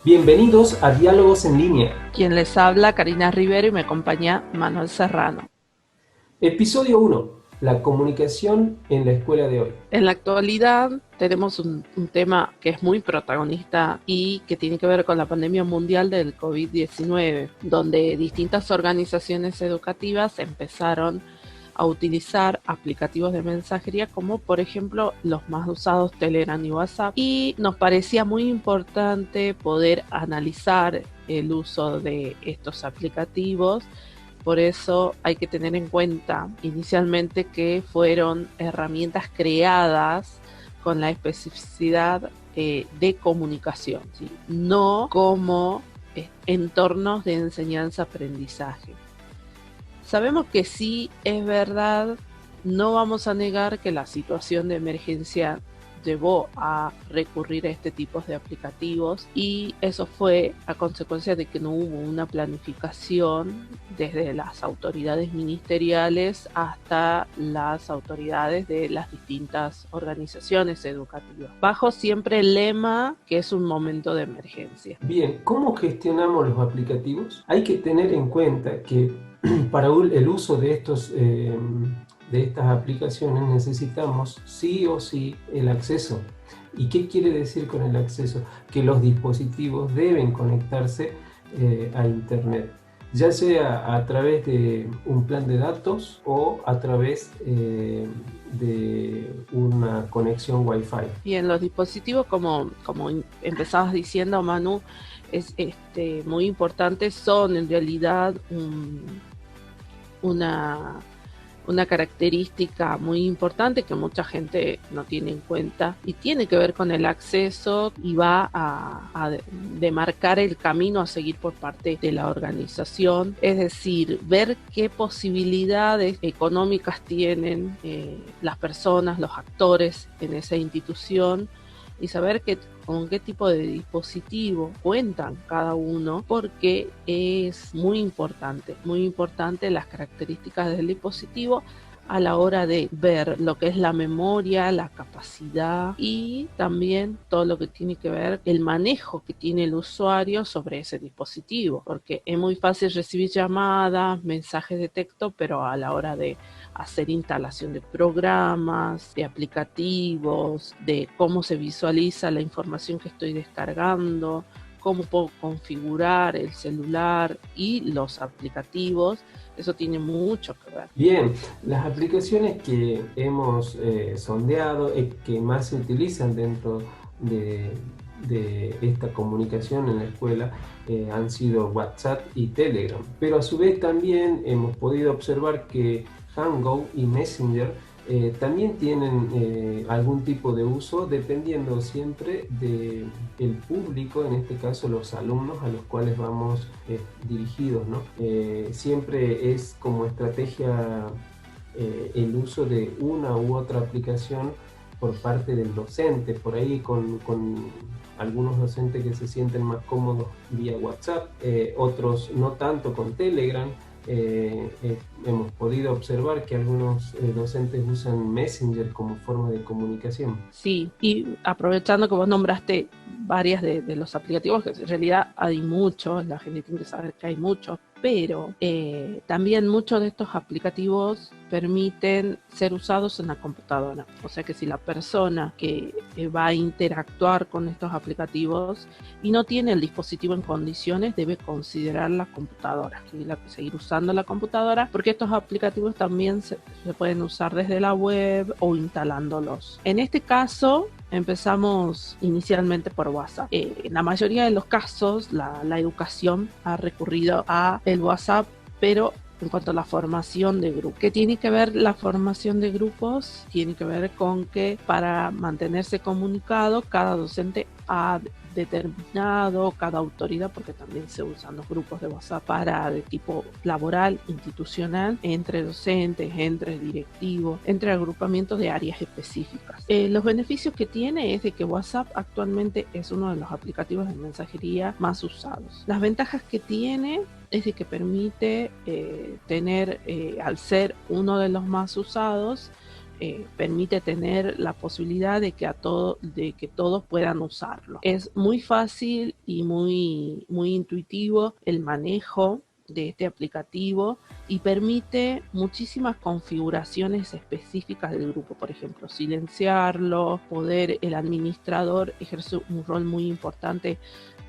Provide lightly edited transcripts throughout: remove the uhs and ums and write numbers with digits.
Bienvenidos a Diálogos en Línea, Quien les habla, Karina Rivero, y me acompaña Manuel Serrano. episodio 1, la comunicación en la escuela de hoy. En la actualidad tenemos un tema que es muy protagonista y que tiene que ver con la pandemia mundial del COVID-19, donde distintas organizaciones educativas empezaron a utilizar aplicativos de mensajería como por ejemplo los más usados Telegram y WhatsApp, y nos parecía muy importante poder analizar el uso de estos aplicativos. Por eso hay que tener en cuenta inicialmente que fueron herramientas creadas con la especificidad de comunicación, ¿sí? No como entornos de enseñanza-aprendizaje. Sabemos que sí es verdad, no vamos a negar que la situación de emergencia llevó a recurrir a este tipo de aplicativos, y eso fue a consecuencia de que no hubo una planificación desde las autoridades ministeriales hasta las autoridades de las distintas organizaciones educativas, bajo siempre el lema que es un momento de emergencia. Bien, ¿cómo gestionamos los aplicativos? Hay que tener en cuenta que para el uso de estas aplicaciones necesitamos sí o sí el acceso. ¿Y qué quiere decir con el acceso? Que los dispositivos deben conectarse a Internet, ya sea a través de un plan de datos o a través de una conexión Wi-Fi. Bien, los dispositivos, como empezabas diciendo, Manu, es muy importantes, son en realidad una, una característica muy importante que mucha gente no tiene en cuenta, y tiene que ver con el acceso y va a demarcar el camino a seguir por parte de la organización. Es decir, ver qué posibilidades económicas tienen las personas, los actores en esa institución, y saber con qué tipo de dispositivo cuentan cada uno, porque es muy importante las características del dispositivo a la hora de ver lo que es la memoria, la capacidad y también todo lo que tiene que ver el manejo que tiene el usuario sobre ese dispositivo, porque es muy fácil recibir llamadas, mensajes de texto, pero a la hora de hacer instalación de programas, de aplicativos, de cómo se visualiza la información que estoy descargando, cómo puedo configurar el celular y los aplicativos, eso tiene mucho que ver. Bien, las aplicaciones que hemos sondeado y que más se utilizan dentro de, de esta comunicación en la escuela han sido WhatsApp y Telegram, pero a su vez también hemos podido observar que Hangout y Messenger también tienen algún tipo de uso, dependiendo siempre del público, en este caso los alumnos a los cuales vamos dirigidos, ¿no? Siempre es como estrategia el uso de una u otra aplicación por parte del docente, por ahí con algunos docentes que se sienten más cómodos vía WhatsApp, otros no tanto con Telegram. Hemos podido observar que algunos docentes usan Messenger como forma de comunicación. Sí, y aprovechando que vos nombraste varias de los aplicativos, que en realidad hay muchos, la gente tiene que saber que hay muchos, pero también muchos de estos aplicativos permiten ser usados en la computadora. O sea que si la persona que va a interactuar con estos aplicativos y no tiene el dispositivo en condiciones, debe considerar la computadora, seguir usando la computadora, porque estos aplicativos también se pueden usar desde la web o instalándolos. En este caso, empezamos inicialmente por WhatsApp. En la mayoría de los casos, la educación ha recurrido a el WhatsApp, pero en cuanto a la formación de grupos. ¿Qué tiene que ver la formación de grupos? Tiene que ver con que para mantenerse comunicado, cada docente ha determinado, cada autoridad, porque también se usan los grupos de WhatsApp para de tipo laboral, institucional, entre docentes, entre directivos, entre agrupamientos de áreas específicas. Los beneficios que tiene es de que WhatsApp actualmente es uno de los aplicativos de mensajería más usados. Las ventajas que tiene es de que permite tener, al ser uno de los más usados, permite tener la posibilidad de que todos puedan usarlo. Es muy fácil y muy, muy intuitivo el manejo de este aplicativo y permite muchísimas configuraciones específicas del grupo. Por ejemplo, silenciarlo, el administrador ejerce un rol muy importante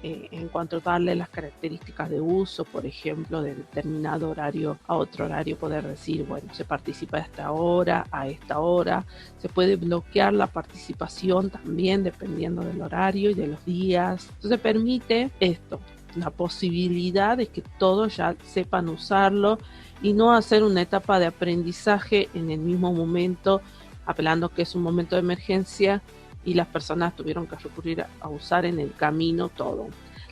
en cuanto a darle las características de uso, por ejemplo, de determinado horario a otro horario, poder decir, bueno, se participa a esta hora, se puede bloquear la participación también dependiendo del horario y de los días. Entonces permite esto, la posibilidad de que todos ya sepan usarlo y no hacer una etapa de aprendizaje en el mismo momento, apelando que es un momento de emergencia y las personas tuvieron que recurrir a usar en el camino todo.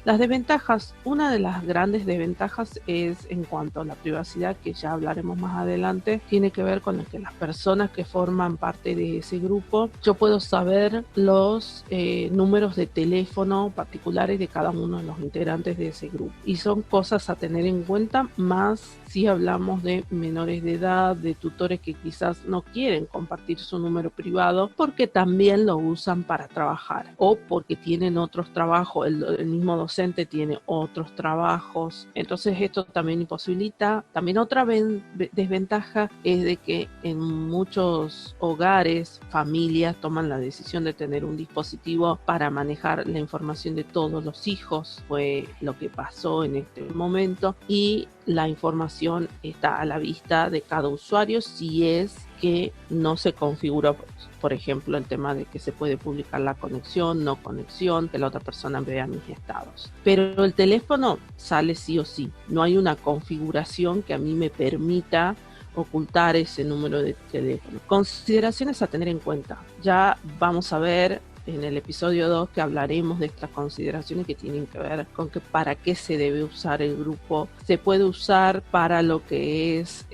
Las desventajas, una de las grandes desventajas es en cuanto a la privacidad, que ya hablaremos más adelante, tiene que ver con que las personas que forman parte de ese grupo, yo puedo saber los números de teléfono particulares de cada uno de los integrantes de ese grupo. Y son cosas a tener en cuenta, más si hablamos de menores de edad, de tutores que quizás no quieren compartir su número privado porque también lo usan para trabajar o porque tienen otros trabajos, el mismo docente tiene otros trabajos, entonces esto también imposibilita. También otra desventaja es de que en muchos hogares, familias toman la decisión de tener un dispositivo para manejar la información de todos los hijos, fue lo que pasó en este momento, y la información está a la vista de cada usuario si es que no se configura, por ejemplo, el tema de que se puede publicar la conexión, no conexión, que la otra persona vea mis estados. Pero el teléfono sale sí o sí. No hay una configuración que a mí me permita ocultar ese número de teléfono. Consideraciones a tener en cuenta. Ya vamos a ver en el episodio 2 que hablaremos de estas consideraciones que tienen que ver con que para qué se debe usar el grupo. Se puede usar para lo que es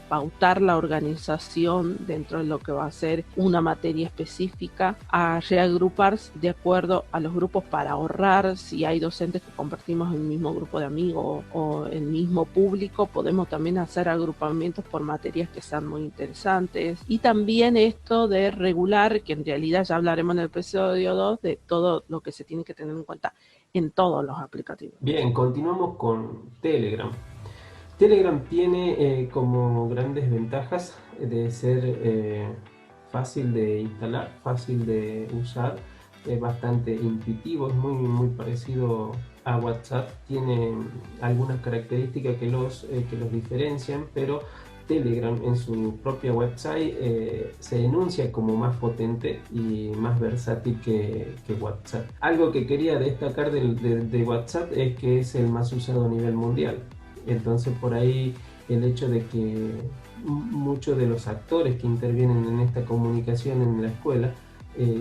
pautar la organización dentro de lo que va a ser una materia específica, a reagruparse de acuerdo a los grupos para ahorrar. Si hay docentes que compartimos el mismo grupo de amigos o el mismo público, podemos también hacer agrupamientos por materias que sean muy interesantes. Y también esto de regular, que en realidad ya hablaremos en el episodio 2 de todo lo que se tiene que tener en cuenta en todos los aplicativos. Bien, continuamos con Telegram. Telegram tiene como grandes ventajas de ser fácil de instalar, fácil de usar, bastante intuitivo, es muy parecido a WhatsApp, tiene algunas características que los diferencian, pero Telegram en su propia website se enuncia como más potente y más versátil que WhatsApp. Algo que quería destacar de WhatsApp es que es el más usado a nivel mundial. Entonces por ahí el hecho de que muchos de los actores que intervienen en esta comunicación en la escuela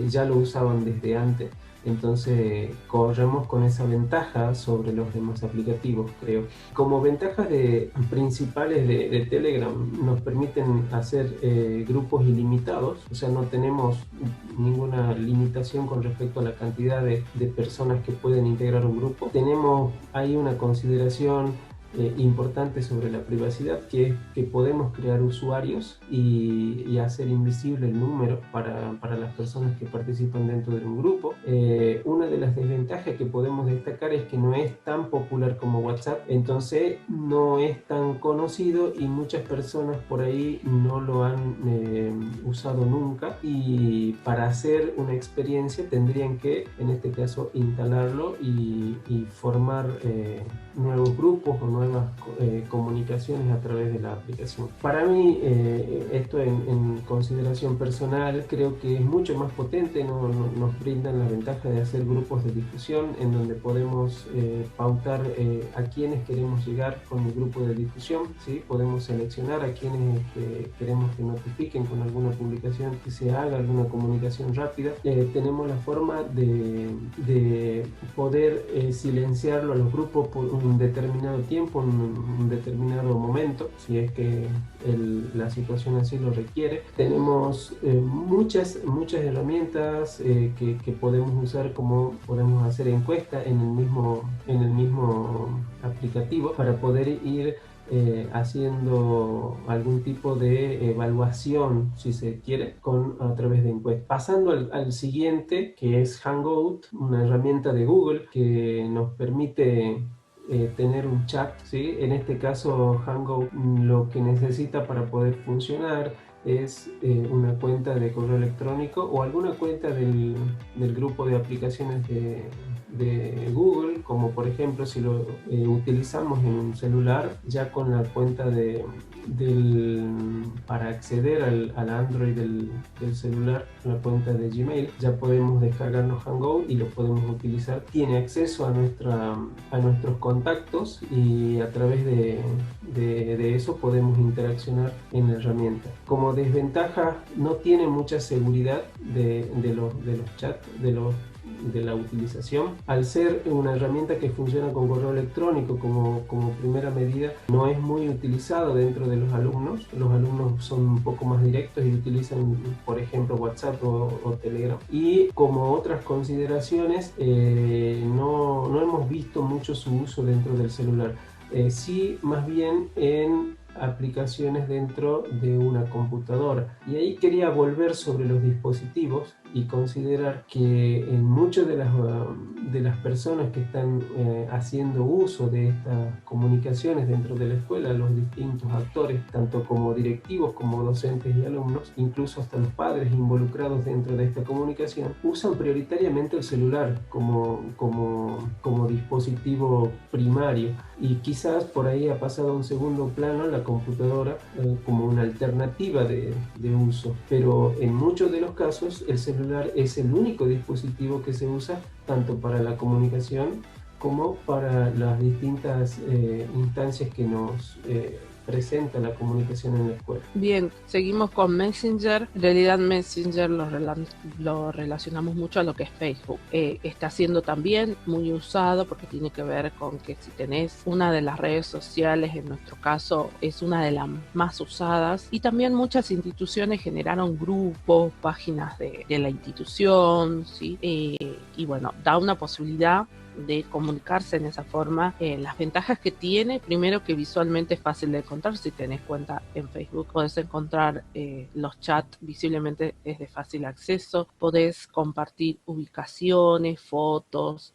ya lo usaban desde antes. Entonces corremos con esa ventaja sobre los demás aplicativos, creo. Como ventajas principales de Telegram, nos permiten hacer grupos ilimitados, o sea, no tenemos ninguna limitación con respecto a la cantidad de personas que pueden integrar un grupo. Tenemos ahí una consideración importante sobre la privacidad, que es que podemos crear usuarios y hacer invisible el número para las personas que participan dentro de un grupo. Una de las desventajas que podemos destacar es que no es tan popular como WhatsApp, entonces no es tan conocido y muchas personas por ahí no lo han usado nunca, y para hacer una experiencia tendrían que, en este caso, instalarlo y formar nuevos grupos o nuevas comunicaciones a través de la aplicación. Para mí, esto en consideración personal, creo que es mucho más potente, nos brindan la ventaja de hacer grupos de difusión en donde podemos pautar a quienes queremos llegar con el grupo de difusión, ¿sí? Podemos seleccionar a quienes queremos que notifiquen con alguna publicación, que se haga alguna comunicación rápida. Tenemos la forma de poder silenciarlo a los grupos por un determinado tiempo, un determinado momento, si es que la situación así lo requiere. Tenemos muchas herramientas que podemos usar, como podemos hacer encuestas en el mismo aplicativo para poder ir haciendo algún tipo de evaluación, si se quiere, a través de encuestas. Pasando al siguiente, que es Hangout, una herramienta de Google que nos permite tener un chat, ¿sí? En este caso, Hangout lo que necesita para poder funcionar es una cuenta de correo electrónico o alguna cuenta del grupo de aplicaciones de Google, como por ejemplo si lo utilizamos en un celular, ya con la cuenta para acceder al Android del celular, la cuenta de Gmail, ya podemos descargarnos Hangout y lo podemos utilizar. Tiene acceso a nuestros contactos y a través de eso podemos interaccionar en la herramienta. Como desventaja, no tiene mucha seguridad de los chats, de la utilización. Al ser una herramienta que funciona con correo electrónico como primera medida, no es muy utilizado dentro de los alumnos. Los alumnos son un poco más directos y utilizan, por ejemplo, WhatsApp o Telegram. Y como otras consideraciones, no hemos visto mucho su uso dentro del celular. Sí, más bien en aplicaciones dentro de una computadora. Y ahí quería volver sobre los dispositivos y considerar que en muchas de las personas que están haciendo uso de estas comunicaciones dentro de la escuela, los distintos actores, tanto como directivos como docentes y alumnos, incluso hasta los padres involucrados dentro de esta comunicación, usan prioritariamente el celular como dispositivo primario, y quizás por ahí ha pasado a un segundo plano la computadora como una alternativa de uso, pero en muchos de los casos el celular es el único dispositivo que se usa tanto para la comunicación como para las distintas instancias que nos presenta la comunicación en la escuela. Bien, seguimos con Messenger. En realidad Messenger lo relacionamos mucho a lo que es Facebook. Está siendo también muy usado porque tiene que ver con que si tenés una de las redes sociales, en nuestro caso es una de las más usadas, y también muchas instituciones generaron grupos, páginas de la institución, ¿sí? Y bueno, da una posibilidad de comunicarse en esa forma. Las ventajas que tiene, primero que visualmente es fácil de encontrar. Si tenés cuenta en Facebook podés encontrar los chats, visiblemente es de fácil acceso, podés compartir ubicaciones, fotos,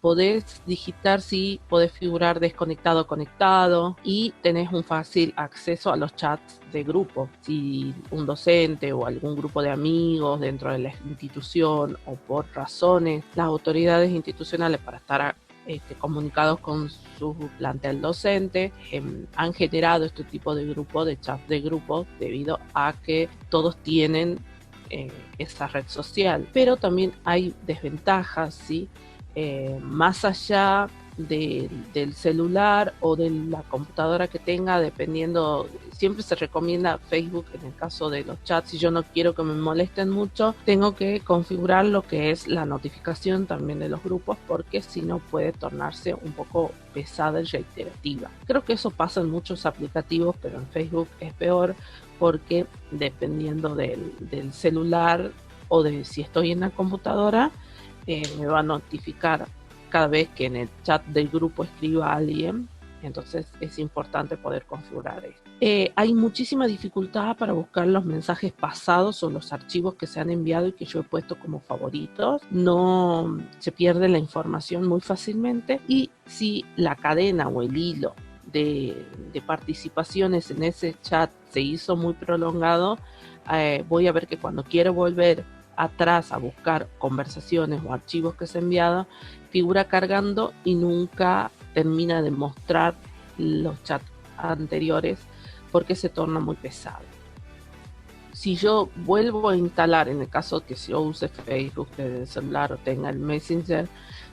podés digitar si podés figurar desconectado o conectado, y tenés un fácil acceso a los chats de grupo. Si un docente o algún grupo de amigos dentro de la institución, o por razones las autoridades institucionales para estar comunicados con su plantel docente, han generado este tipo de grupo, de chat de grupo, debido a que todos tienen esa red social. Pero también hay desventajas, ¿sí? Más allá del celular o de la computadora que tenga, dependiendo, siempre se recomienda Facebook en el caso de los chats. Si yo no quiero que me molesten mucho, tengo que configurar lo que es la notificación también de los grupos, porque si no puede tornarse un poco pesada y reiterativa. Creo que eso pasa en muchos aplicativos, pero en Facebook es peor, porque dependiendo del celular o de si estoy en la computadora, me va a notificar cada vez que en el chat del grupo escriba alguien. Entonces es importante poder configurar esto. Hay muchísima dificultad para buscar los mensajes pasados o los archivos que se han enviado y que yo he puesto como favoritos. No se pierde la información muy fácilmente, y si la cadena o el hilo de participaciones en ese chat se hizo muy prolongado, voy a ver que cuando quiero volver atrás a buscar conversaciones o archivos que se han enviado, figura cargando y nunca termina de mostrar los chats anteriores, porque se torna muy pesado. Si yo vuelvo a instalar, en el caso que yo use Facebook desde el celular o tenga el Messenger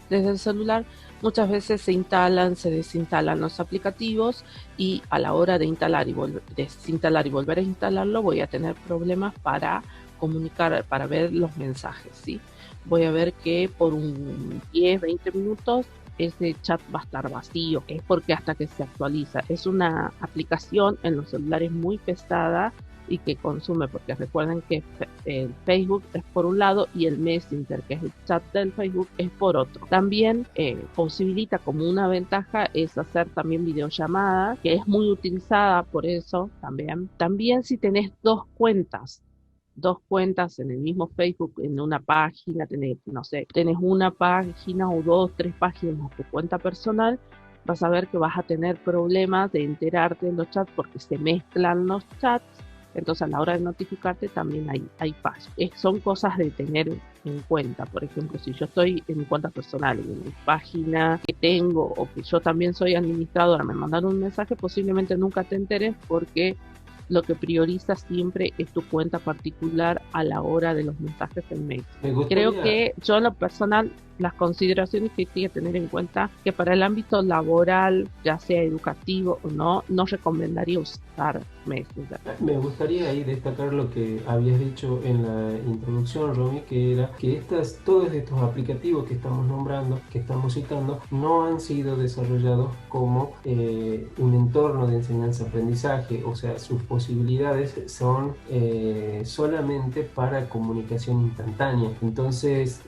desde el celular, muchas veces se desinstalan los aplicativos, y a la hora de instalar y desinstalar y volver a instalarlo, voy a tener problemas para comunicar, para ver los mensajes, ¿sí? Voy a ver que por un 10-20 minutos ese chat va a estar vacío. Es porque hasta que se actualiza. Es una aplicación en los celulares muy pesada, y que consume, porque recuerden que el Facebook es por un lado y el Messenger, que es el chat del Facebook, es por otro. También posibilita, como una ventaja, es hacer también videollamadas, que es muy utilizada por eso también. También si tenés dos cuentas en el mismo Facebook, en una página, tenés, no sé, tenés una página o dos, tres páginas de tu cuenta personal, vas a ver que vas a tener problemas de enterarte en los chats porque se mezclan los chats. Entonces a la hora de notificarte también hay fallos. Son cosas de tener en cuenta. Por ejemplo, si yo estoy en mi cuenta personal, en mi página que tengo, o que yo también soy administradora, me mandaron un mensaje, posiblemente nunca te enteres porque lo que prioriza siempre es tu cuenta particular a la hora de los mensajes en mail. Creo que yo en lo personal, las consideraciones que hay que tener en cuenta, que para el ámbito laboral, ya sea educativo o no, no recomendaría usar Messenger. Me gustaría ahí destacar lo que habías dicho en la introducción, Romy, que era que todos estos aplicativos que estamos nombrando, que estamos citando, no han sido desarrollados como un entorno de enseñanza-aprendizaje, o sea, sus posibilidades son solamente para comunicación instantánea. Entonces,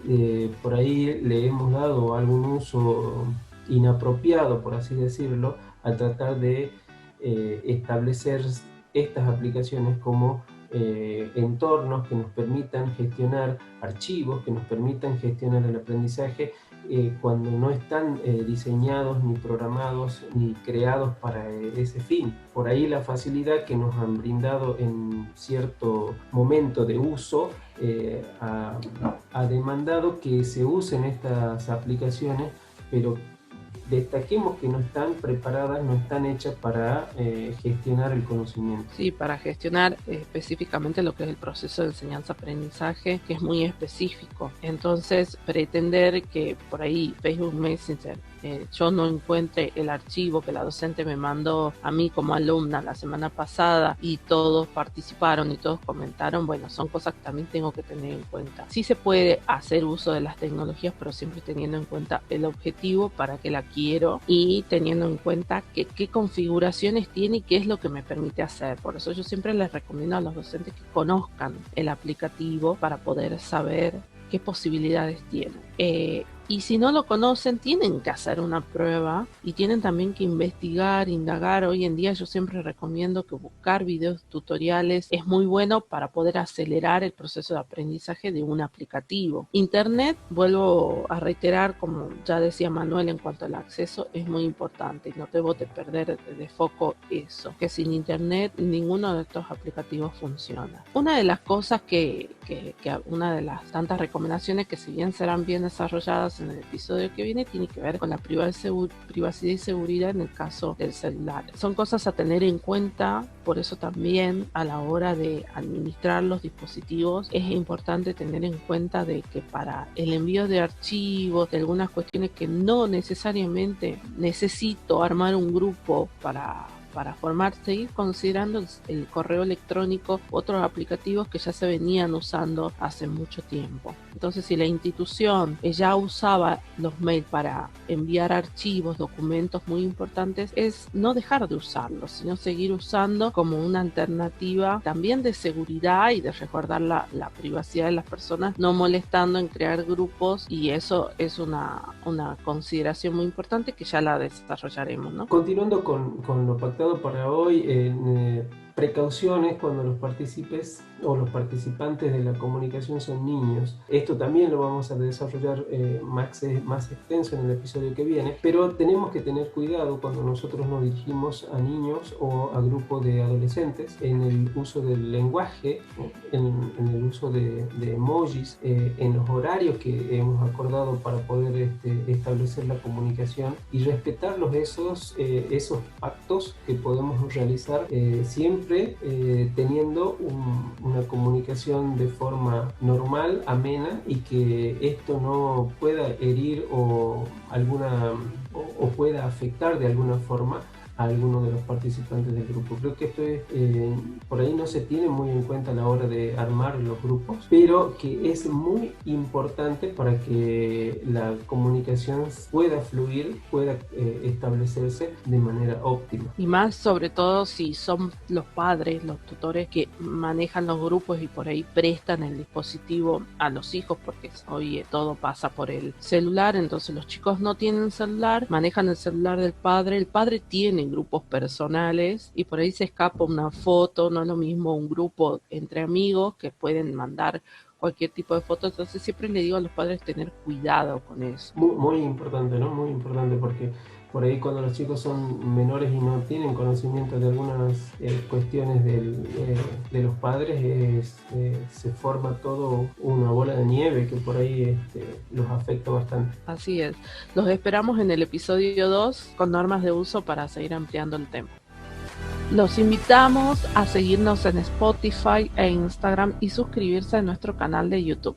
por ahí le hemos dado algún uso inapropiado, por así decirlo, al tratar de establecer estas aplicaciones como entornos que nos permitan gestionar archivos, que nos permitan gestionar el aprendizaje cuando no están diseñados, ni programados, ni creados para ese fin. Por ahí la facilidad que nos han brindado en cierto momento de uso ha demandado que se usen estas aplicaciones, pero destaquemos que no están preparadas, no están hechas para gestionar el conocimiento. Sí, para gestionar específicamente lo que es el proceso de enseñanza-aprendizaje, que es muy específico. Entonces, pretender que por ahí Facebook Messenger yo no encuentre el archivo que la docente me mandó a mí como alumna la semana pasada y todos participaron y todos comentaron, bueno, son cosas que también tengo que tener en cuenta. Sí se puede hacer uso de las tecnologías, pero siempre teniendo en cuenta el objetivo para que la quiero y teniendo en cuenta qué configuraciones tiene y qué es lo que me permite hacer. Por eso yo siempre les recomiendo a los docentes que conozcan el aplicativo para poder saber qué posibilidades tienen. Y si no lo conocen, tienen que hacer una prueba y tienen también que investigar, indagar. Hoy en día yo siempre recomiendo que buscar videos tutoriales es muy bueno para poder acelerar el proceso de aprendizaje de un aplicativo. Internet, vuelvo a reiterar, como ya decía Manuel, en cuanto al acceso, es muy importante. No debo de perder de foco eso, que sin Internet ninguno de estos aplicativos funciona. Una de las cosas una de las tantas recomendaciones que si bien serán bien desarrolladas en el episodio que viene, tiene que ver con la privacidad y seguridad en el caso del celular. Son cosas a tener en cuenta, por eso también a la hora de administrar los dispositivos es importante tener en cuenta de que para el envío de archivos, de algunas cuestiones que no necesariamente necesito armar un grupo para seguir considerando el correo electrónico, otros aplicativos que ya se venían usando hace mucho tiempo. Entonces, si la institución ya usaba los mails para enviar archivos, documentos muy importantes, es no dejar de usarlos, sino seguir usando como una alternativa también de seguridad y de resguardar la privacidad de las personas, no molestando en crear grupos, y eso es una consideración muy importante que ya la desarrollaremos, ¿no? Continuando con lo pactado para hoy, precauciones cuando los partícipes o los participantes de la comunicación son niños. Esto también lo vamos a desarrollar más extenso en el episodio que viene, pero tenemos que tener cuidado cuando nosotros nos dirigimos a niños o a grupos de adolescentes en el uso del lenguaje, en el uso de emojis, en los horarios que hemos acordado para poder establecer la comunicación y respetarlos esos pactos que podemos realizar siempre teniendo una comunicación de forma normal, amena, y que esto no pueda herir o pueda afectar de alguna forma a alguno de los participantes del grupo. Creo que esto es, por ahí no se tiene muy en cuenta a la hora de armar los grupos, pero que es muy importante para que la comunicación pueda fluir, pueda establecerse de manera óptima. Y más sobre todo si son los padres, los tutores que manejan los grupos y por ahí prestan el dispositivo a los hijos, porque hoy todo pasa por el celular, entonces los chicos no tienen celular, manejan el celular del padre, el padre tiene grupos personales y por ahí se escapa una foto, no es lo mismo un grupo entre amigos que pueden mandar cualquier tipo de foto, entonces siempre le digo a los padres tener cuidado con eso. Muy importante, ¿no? Muy importante porque por ahí cuando los chicos son menores y no tienen conocimiento de algunas cuestiones de los padres, se forma todo una bola de nieve que por ahí los afecta bastante. Así es. Los esperamos en el episodio 2 con normas de uso para seguir ampliando el tema. Los invitamos a seguirnos en Spotify e Instagram y suscribirse a nuestro canal de YouTube.